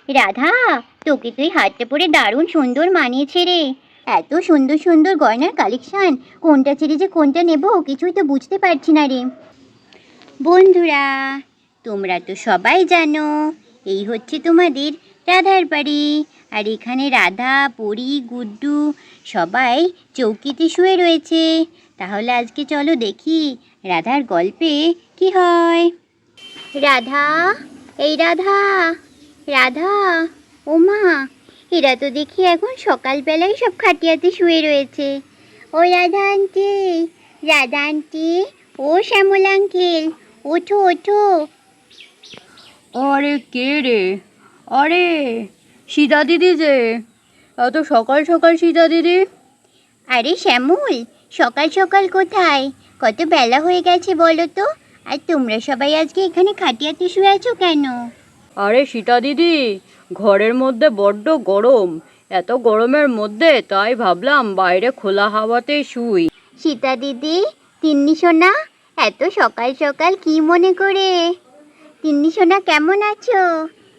রাধা, তোকে তুই হাতটা পরে দারুণ সুন্দর মানিয়েছে রে। এত সুন্দর সুন্দর গয়নার কালেকশন, কোনটা ছেড়ে যে কোনটা নেব কিছুই তো বুঝতে পারছি না রে। বন্ধুরা, তোমরা তো সবাই জানো এই হচ্ছে তোমাদের রাধার বাড়ি। আর এখানে রাধা, পরী, গুড্ডু সবাই চৌকিতে শুয়ে রয়েছে। তাহলে আজকে চলো দেখি রাধার গল্পে কি হয়। রাধা, এই রাধা, রাধা, ওমা, এরা তো দেখি এখন সকালবেলায় সব খাটিয়াতে শুয়ে রয়েছে। ও রাধা আন্টি, রাধা আন্টি, ও শ্যামল আঙ্কেল, ওঠো ওঠো। আরে কে রে? আরে সীতা দিদি যে, এত সকাল সকাল সীতা দিদি? আরে শ্যামল, সকাল সকাল কোথায়? কত বেলা হয়ে গেছে বলো তো। আর তোমরা সবাই আজকে এখানে খাটিয়াতে শুয়ে আছো কেন? আরে সীতা দিদি, ঘরের মধ্যে বড্ড গরম, এত গরমের মধ্যে তাই ভাবলাম বাইরে খোলা হাওয়াতে শুই। সীতা দিদি, তিন্নি সোনা, এত সকাল সকাল কি মনে করে? তিন্নি সোনা কেমন আছো?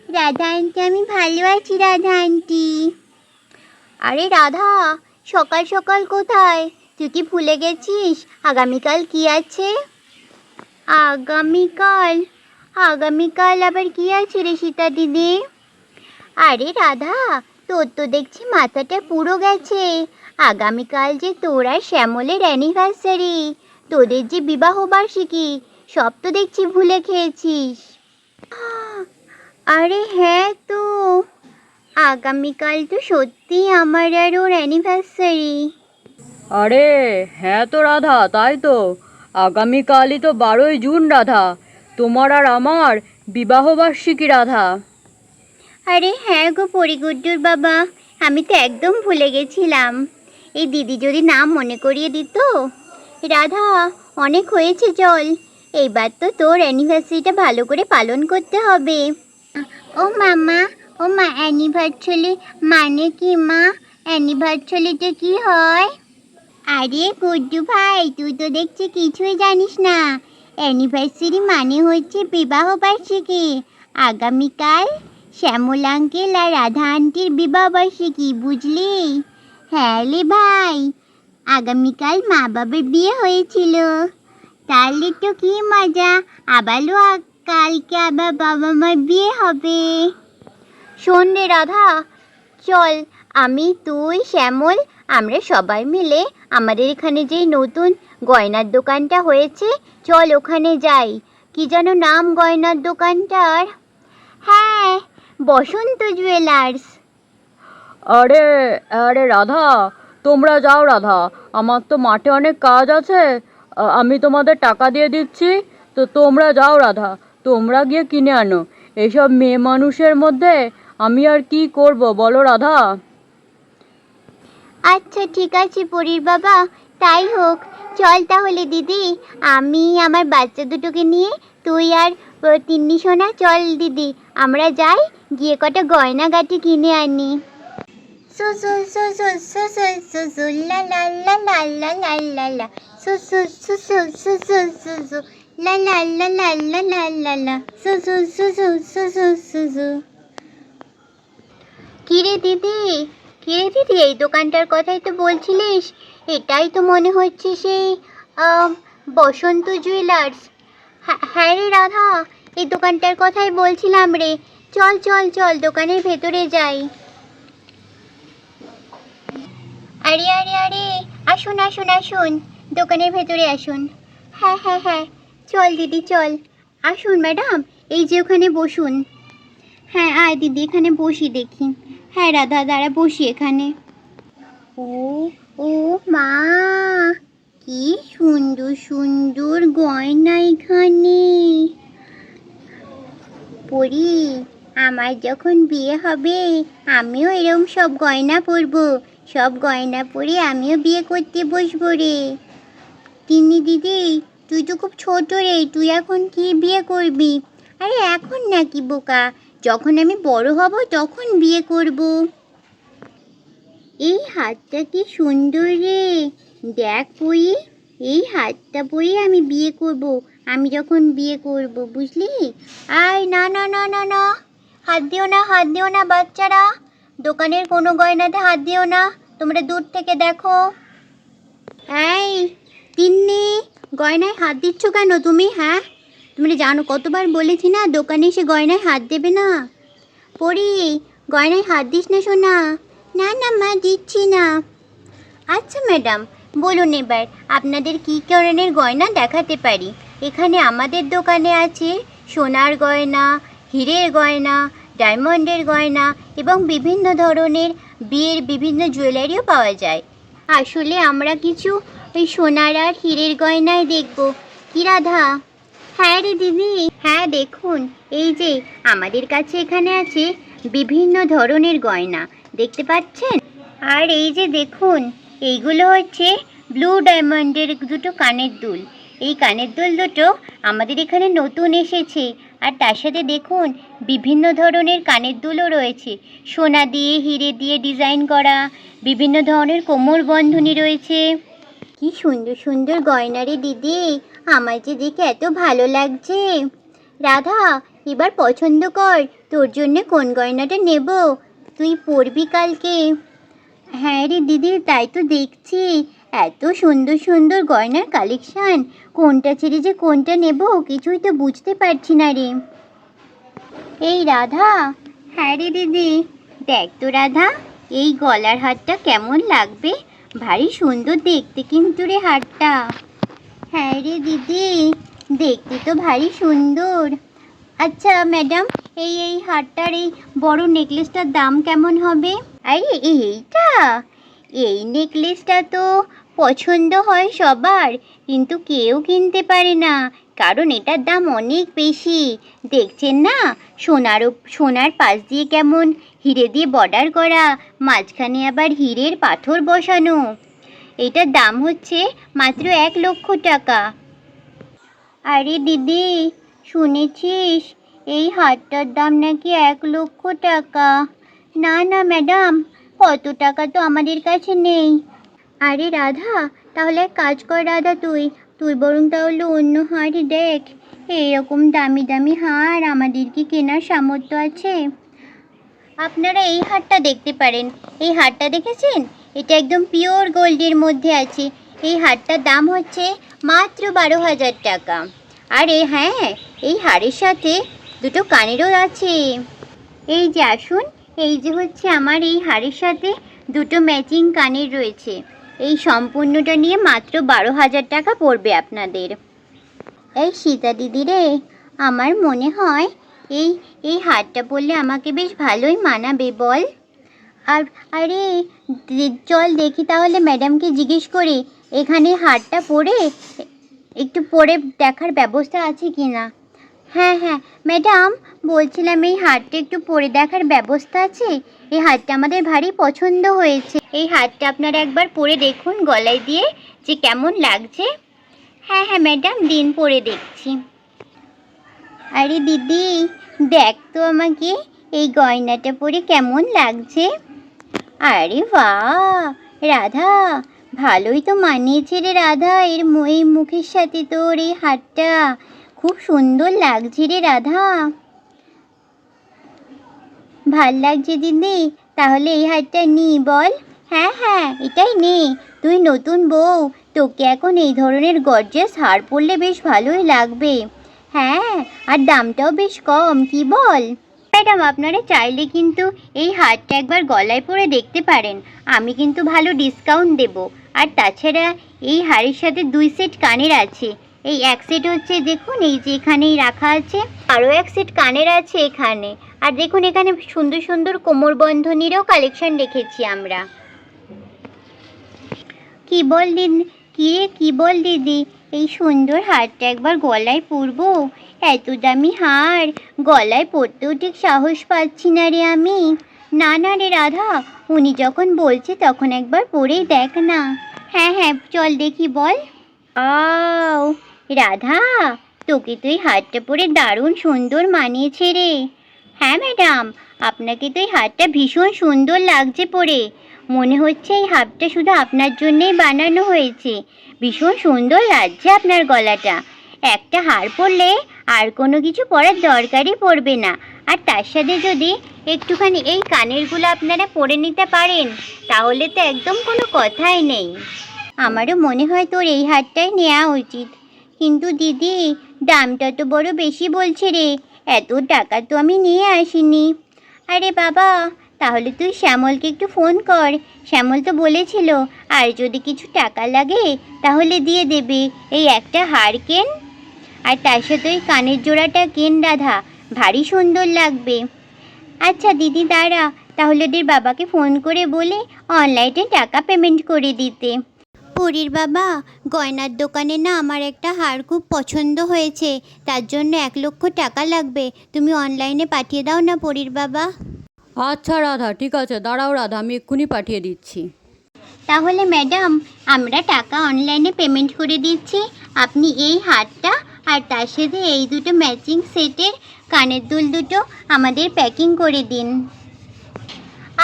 রাধা আন্টি, আমি ভালো আছি রাধা আন্টি। আরে রাধা, সকাল সকাল কোথায়? তুই কি ভুলে গেছিস আগামীকাল কি আছে? আগামীকাল? আগামীকাল আবার কি আছে রে সীতা দিদি? আরে রাধা, তোর তো দেখছি মাথাটা পুরো গেছে। আগামীকাল যে তোর আর শ্যামলের অ্যানিভার্সারি, তোদের যে বিবাহ বার্ষিকী, সব তো দেখছি ভুলে খেয়েছিস। আরে হ্যাঁ তো, আগামীকাল তো সত্যি আমার আর ওর অ্যানিভার্সারি। আরে হ্যাঁ তো রাধা, তাই তো, আগামীকালই তো 12ই জুন রাধা, তোমার আর আমার বিবাহবার্ষিকী রাধা। আরে হ্যাঁ গো পরিগুড্ডুর বাবা, আমি তো একদম ভুলে গেছিলাম। এই দিদি যদি নাম মনে করিয়ে দিত। রাধা, অনেক হয়েছে চল, এইবার তো তোর অ্যানিভার্সারিটা ভালো করে পালন করতে হবে। ও মামা, ও মা, অ্যানিভার্সারি মানে কি মা? অ্যানিভার্সারিটা কি হয়? আরে গুড্ডু ভাই, তুই তো দেখছি কিছুই জানিস না। অ্যানিভার্সারি মানে হচ্ছে বিবাহ বার্ষিকী। আগামীকাল শ্যামল আঙ্কেল আর রাধা আন্টির বিবাহ বার্ষিকী, বুঝলি? হ্যাঁ রে ভাই, আগামীকাল মা বাবার বিয়ে হয়েছিল। তাহলে তো কি মজা, আবারও কালকে আবার বাবা মার বিয়ে হবে। শোন রে রাধা, চল, আমি, তুই, শ্যামল, আমরা সবাই মিলে আমাদের এখানে যেই নতুন গয়নার দোকানটা হয়েছে, চল ওখানে যাই। কি যেন নাম গয়নার দোকানটার? হ্যাঁ, বসন্ত জুয়েলার্স। আরে আরে রাধা, তোমরা যাও রাধা, আমার তো মাঠে অনেক কাজ আছে, আমি তোমাদের টাকা দিয়ে দিচ্ছি, তো তোমরা যাও রাধা, তোমরা গিয়ে কিনে আনো। এইসব মেয়ে মানুষের মধ্যে আমি আর কি করব বলো রাধা? আচ্ছা ঠিক আছে পরীর বাবা, তাই হোক। চল তাহলে দিদি, আমি আমার বাচ্চা দুটোকে নিয়ে, তুই আর তিন্নি সোনা, চল দিদি আমরা যাই, গিয়ে কটা গয়নাগাটি কিনে আনি। সু সু সু সু সু সু সু সু লা লা লা লা লা লা লা লা, সু সু সু সু সু সু সু সু লা লা লা লা লা লা লা লা, সু সু সু সু সু সু সু সু। কিরে দিদি, কিরে দিদি, এই দোকানটার কথাই তো বলছিলিস? এটাই তো মনে হচ্ছে সেই বসন্ত জুয়েলার্স। হ্যাঁ রে রাধা, এই দোকানটার কথাই বলছিলাম রে। চল চল চল, দোকানের ভেতরে যাই। আরে আরে আরে, আসুন আসুন আসুন, দোকানের ভেতরে আসুন। হ্যাঁ হ্যাঁ হ্যাঁ, চল দিদি চল। আসুন ম্যাডাম, এই যে ওখানে বসুন। হ্যাঁ আয় দিদি, এখানে বসি দেখি। হ্যাঁ রাধা, দাঁড়া বসি এখানে। ও, ও মা, কি সুন্দর সুন্দর গয়না এখানে। পরি, আমার যখন বিয়ে হবে আমিও এরকম সব গয়না পরবো। সব গয়না পরে আমিও বিয়ে করতে বসবো রে। তিন্নি দিদি, তুই তো খুব ছোট রে, তুই এখন কি বিয়ে করবি? আরে এখন নাকি বোকা, যখন আমি বড় হব তখন বিয়ে করব। এই হাতটা কি সুন্দর রে, দেখ পরি, এই হাতটা পরে আমি বিয়ে করব। আমি যখন বিয়ে করব, বুঝলি? আয় না না না না না, হাত দিও না, হাত দিও না বাচ্চারা, দোকানের কোনো গয়নাতে হাত দিও না, তোমরা দূর থেকে দেখো। এই তিন্নি, গয়নায় হাত দিচ্ছ কেন তুমি? হ্যাঁ, তুমি জানো কতবার বলেছি না দোকানে এসে গয়নায় হাত দেবে না। পরি, গয়নায় হাত দিস না সোনা। না না মা, দিচ্ছি না। আচ্ছা ম্যাডাম, বলুন এবার আপনাদের কী ধরনের গয়না দেখাতে পারি। এখানে আমাদের দোকানে আছে সোনার গয়না, হীরের গয়না, ডায়মন্ডের গয়না এবং বিভিন্ন ধরনের বিয়ের বিভিন্ন জুয়েলারিও পাওয়া যায়। আসলে আমরা কিছু ওই সোনার আর হীরের গয়নায় দেখব। কি রাধা? হ্যাঁ রে দিদি, হ্যাঁ দেখুন, এই যে আমাদের কাছে এখানে আছে বিভিন্ন ধরনের গয়না, দেখতে পাচ্ছেন? আর এই যে দেখুন, এইগুলো হচ্ছে ব্লু ডায়মন্ডের দুটো কানের দুল। এই কানের দুল দুটো আমাদের এখানে নতুন এসেছে। আর তার সাথে দেখুন বিভিন্ন ধরনের কানের দুলও রয়েছে, সোনা দিয়ে হিরে দিয়ে ডিজাইন করা। বিভিন্ন ধরনের কোমর বন্ধনী রয়েছে। কি সুন্দর সুন্দর গয়না রে দিদি, আমার যে দেখে এত ভালো লাগছে। রাধা, এবার পছন্দ কর তোর জন্য কোন গয়নাটা নেব, তুই পরবি কালকে। হ্যাঁ রে দিদি, তাই তো দেখছি, এত সুন্দর সুন্দর গয়নার কালেকশন, কোনটা ছেড়ে যে কোনটা নেব কিছুই তো বুঝতে পারছি না রে। এই রাধা। হ্যাঁ রে দিদি, দেখ তো রাধা, এই গলার হারটা কেমন লাগবে, ভারী সুন্দর দেখতে কিন্তু রে হারটা। হ্যাঁ রে দিদি, দেখতে তো ভারী সুন্দর। আচ্ছা ম্যাডাম, এই এই হারটার এই বড় নেকলেসটার দাম কেমন হবে? আরে এইটা, এই নেকলেসটা তো পছন্দ হয় সবার, কিন্তু কেউ কিনতে পারে না, কারণ এটার দাম অনেক বেশি। দেখছেন না, সোনার পাশ দিয়ে কেমন হিরে দিয়ে বর্ডার করা, মাঝখানে আবার হীরের পাথর বসানো। এটার দাম হচ্ছে মাত্র 1,00,000 টাকা। আরে দিদি, শুনেছিস এই হারটার দাম নাকি 1,00,000 টাকা? না না ম্যাডাম, কত টাকা তো আমাদের কাছে নেই। আরে রাধা, তাহলে এক কাজ কর রাধা, তুই বরং তাহলে অন্য হারই দেখ। এরকম দামি দামি হার আমাদের কি কেনার সামর্থ্য আছে? আপনারা এই হারটা দেখতে পারেন। এই হারটা দেখেছেন? এটা একদম পিওর গোল্ডের মধ্যে আছে। এই হারটার দাম হচ্ছে মাত্র 12,000 টাকা। আরে হ্যাঁ, এই হারের সাথে দুটো কানেরও আছে। এই যে আসুন, এই যে হচ্ছে আমার এই হারের সাথে দুটো ম্যাচিং কানের রয়েছে। এই সম্পূর্ণটা নিয়ে মাত্র 12,000 টাকা পড়বে আপনাদের। এই সীতা দিদি রে, আমার মনে হয় এই এই হারটা পরলে আমাকে বেশ ভালোই মানাবে বল। আর আরে চল দেখি তাহলে ম্যাডামকে জিজ্ঞেস করে এখানে হারটা পরে একটু পরে দেখার ব্যবস্থা আছে কি না। হ্যাঁ হ্যাঁ ম্যাডাম, বলছিলাম এই হারটা একটু পরে দেখার ব্যবস্থা আছে? এই হারটা আমাদের ভারী পছন্দ হয়েছে। এই হারটা আপনারা একবার পরে দেখুন গলায় দিয়ে, যে কেমন লাগছে। হ্যাঁ হ্যাঁ ম্যাডাম, দিন পরে দেখছি। আরে দিদি, দেখ তো আমাকে এই গয়নাটা পরে কেমন লাগছে। আরে বাহ রাধা, ভালোই তো মানিয়েছে রে রাধা, এই মুখের সাথে তোর এই হারটা খুব সুন্দর লাগছে রে রাধা। ভাল লাগছে দিদি, তাহলে এই হারটা নি বল। হ্যাঁ হ্যাঁ, এটাই নে, তুই নতুন বউ, তোকে এখন এই ধরনের গর্জিয়াস হার পরলে বেশ ভালোই লাগবে। হ্যাঁ, আর দামটাও বেশ কম, কি বল? ম্যাডাম, আপনারা চাইলে কিন্তু এই হারটা একবার গলায় পরে দেখতে পারেন, আমি কিন্তু ভালো ডিসকাউন্ট দেব। আর তাছাড়া এই হারের সাথে 2 সেট কানের আছে। এই এক সেট হচ্ছে দেখুন, এই যে এখানেই রাখা আছে, আরও এক সেট কানের আছে এখানে। আর দেখুন এখানে সুন্দর সুন্দর কোমর বন্ধনীরও কালেকশন রেখেছি আমরা। কি বল দিদি, এই সুন্দর হারটা একবার গলায় পরবো? এত দামি হার গলায় পরতেও ঠিক সাহস পাচ্ছি না রে আমি। না না রে রাধা, উনি যখন বলছে তখন একবার পরেই দেখ না। হ্যাঁ হ্যাঁ, চল দেখি বল। আও রাধা, তোকে তো এই হারটা পরে দারুণ সুন্দর মানিয়েছে রে। হ্যাঁ ম্যাডাম, আপনাকে তো এই হারটা ভীষণ সুন্দর লাগছে পরে। মনে হচ্ছে এই হারটা শুধু আপনার জন্যেই বানানো হয়েছে। ভীষণ সুন্দর লাগছে আপনার গলাটা। একটা হার পরলে আর কোনো কিছু পরার দরকারই পড়বে না। আর তার সাথে যদি একটুখানি এই কানেরগুলো আপনারা পরে নিতে পারেন তাহলে তো একদম কোনো কথাই নেই। আমারও মনে হয় তোর এই হারটাই নেওয়া উচিত। কিন্তু দিদি, দামটা তো বড় বেশি বলছে রে, এত টাকা তো আমি নিয়ে আসিনি। আরে বাবা, তাহলে তুই শ্যামলকে একটু ফোন কর, শ্যামল তো বলেছিল আর যদি কিছু টাকা লাগে তাহলে দিয়ে দেবে। এই একটা হার কেন, আর তার সাথে ওই কানের জোড়াটা কেন রাধা, ভারী সুন্দর লাগবে। আচ্ছা দিদি দাঁড়া, তাহলে ওদের বাবাকে ফোন করে বলে অনলাইনে টাকা পেমেন্ট করে দিতে। পরীর বাবা, গয়নার দোকানে না আমার একটা হার খুব পছন্দ হয়েছে, তার জন্য 1,00,000 টাকা লাগবে, তুমি অনলাইনে পাঠিয়ে দাও না পরীর বাবা। আচ্ছা রাধা, ঠিক আছে, দাঁড়াও রাধা, আমি এক্ষুনি পাঠিয়ে দিচ্ছি। তাহলে ম্যাডাম, আমরা টাকা অনলাইনে পেমেন্ট করে দিচ্ছি, আপনি এই হারটা আর তার সাথে এই দুটো ম্যাচিং সেটের কানের দুল দুটো আমাদের প্যাকিং করে দিন।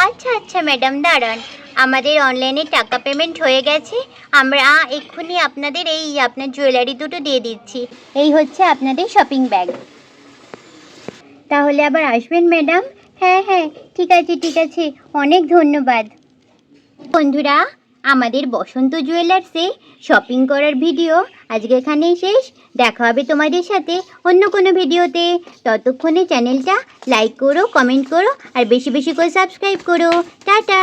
আচ্ছা আচ্ছা ম্যাডাম, দাঁড়ান, আমাদের অনলাইনে টাকা পেমেন্ট হয়ে গেছে, আমরা এক্ষুনি আপনাদের এই আপনার জুয়েলারি দুটো দিয়ে দিচ্ছি। এই হচ্ছে আপনাদের শপিং ব্যাগ। তাহলে আবার আসবেন ম্যাডাম। হ্যাঁ হ্যাঁ, ঠিক আছে ঠিক আছে, অনেক ধন্যবাদ। বন্ধুরা, আমাদের বসন্ত জুয়েলার্সে শপিং করার ভিডিও আজকে এখানেই শেষ। দেখা হবে তোমাদের সাথে অন্য কোনো ভিডিওতে। ততক্ষণে চ্যানেলটা লাইক করো, কমেন্ট করো আর বেশি বেশি করে সাবস্ক্রাইব করো। টাটা।